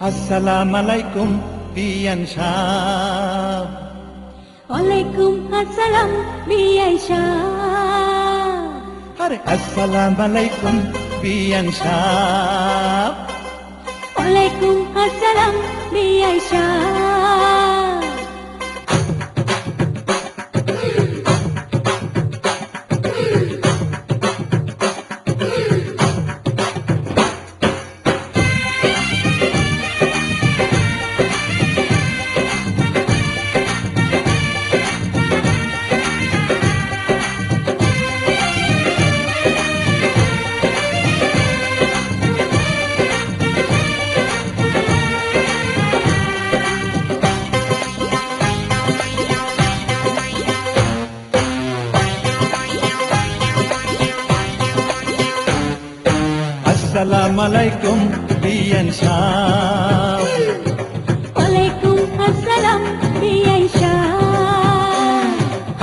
আসসালামু আলাইকুম বিয়ান সাহ। ওয়ালাইকুম আসসালাম বিআই সাহ। আরে আসসালামু আলাইকুম বিয়ান সাহ। ওয়ালাইকুম আসসালাম বিআই সাহ। আসসালামু আলাইকুম বিয়ান সাহ। ওয়ালাইকুম আসসালাম বিআই সাহ।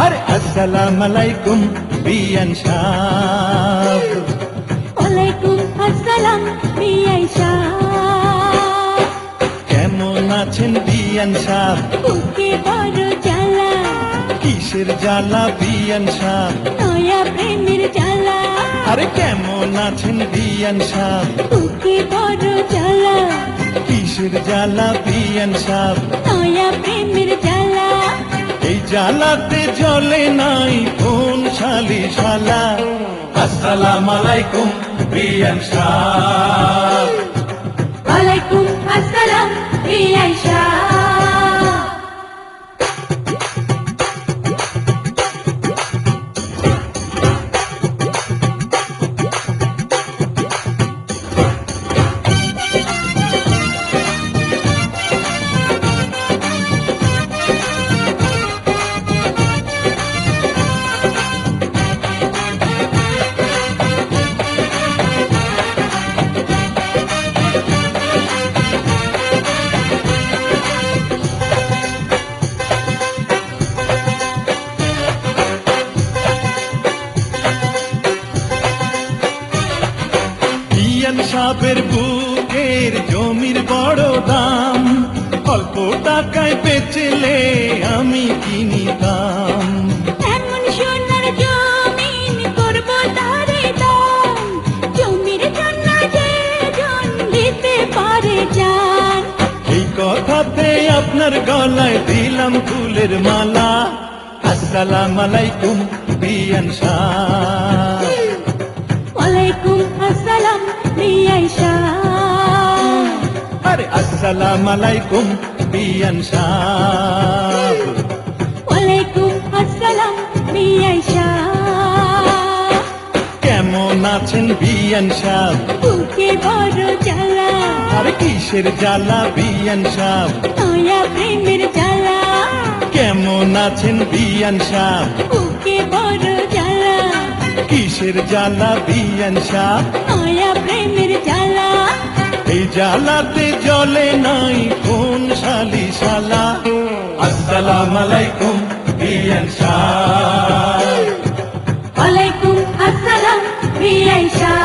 আরে আসসালামু আলাইকুম বিয়ান সাহ। ওয়ালাইকুম আসসালাম বিআই সাহ। কেমন আছেন বিয়ান সাহ? বুকে বড় জ্বালা, কিসের জ্বালা বিয়ান সাহ? নয়া প্রেমের জ্বালা। আরে কেমন আছেন বিয়ান সাহ? বুকে বড় জ্বালা, কিসের জ্বালা বিয়ান সাহ? নয়া প্রেমের জ্বালা। এই জ্বালাতে জ্বলে নাই কোন শালি শালা। আসসালামু আলাইকুম বিয়ান সাহ। ওয়ালাইকুম আসসালাম বিআই সাহ। বিয়ান সাহেবের বুকের জমির বড় দাম, অল্প টাকায় বেচলে আমি কিনিতাম। এমন সোনার জমিন করব তারে দান, জমির জন্য যে জন দিতে পারে জান। এই কথাতে আপনার গলায় দিলাম ফুলের মালা। আসসালামু আলাইকুম বিয়ান সাহ। ওয়ালাইকুম আসসালাম বিআই সাহ। আরে আসসালামু আলাইকুম বিয়ান সাহ। ওয়ালাইকুম আসসালাম বিআই সাহ। কেমন আছেন বিয়ান সাহ? বুকে বড় জ্বালা, আরে কিসের জ্বালা বিয়ান সাহ? নয়া প্রেমের জ্বালা। কেমন আছেন বিয়ান সাহ? বুকে বড় জ্বালা, কিসের জ্বালা বিয়ান সাহ? নয়া প্রেমের জ্বালা। এই জ্বালাতে জ্বলে নাই কোন শালি শালা। আসসালামু আলাইকুম বিয়ান সাহ। ওয়ালাইকুম আসসালাম বিআই সাহ।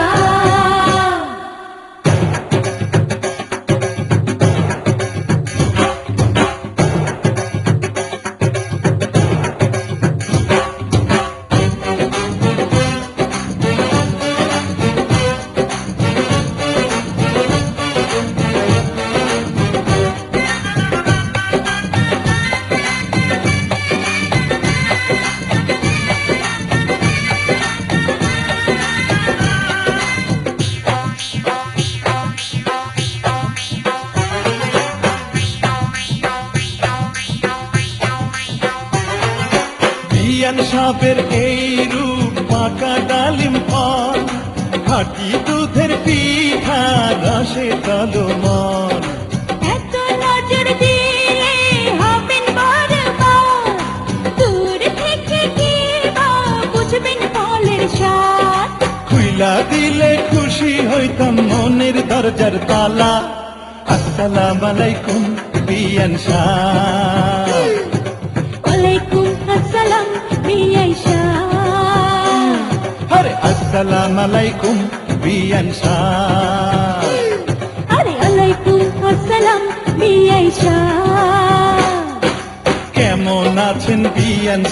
বিয়ান সাহেবের এই রূপ পাকা ডালিম ফল, খাঁটি দুধের পিঠা রসে তলমল। এত নজর দিলে হবেন বারবার, দূর থেকে কি বা বুঝবেন ফলের স্বাদ। খুইলা দিলে খুশি হইতাম মনের দরজার তালা। আসসালামু আলাইকুম বিয়ান সাহ। ওয়ালাইকুম আসসালাম বিআই সাহ। আরে আসসালামু আলাইকুম বিয়ান সাহ। আরে ওয়ালাইকুম আসসালাম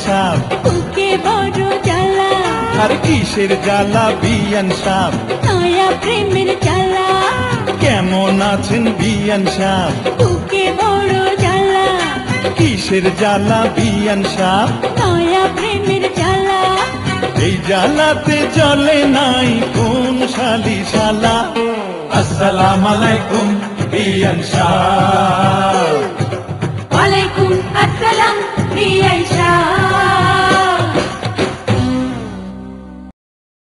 সাপ বুকে বড় জ্বালা আর কিসের জ্বালা বিয়ান সাপ নয়া প্রেমের জ্বালা কেমন আছেন বিয়ান সাপ বুকে বড় জ্বালা কিসের জ্বালা বিয়ান সাপ নয়া প্রেমের জ্বালা এই জ্বালাতে চলে নাই কোন শালি শালা আসসালাম আলাইকুম বিয়ান সাপ ওয়ালাইকুম আসসালাম বিআই সাহেব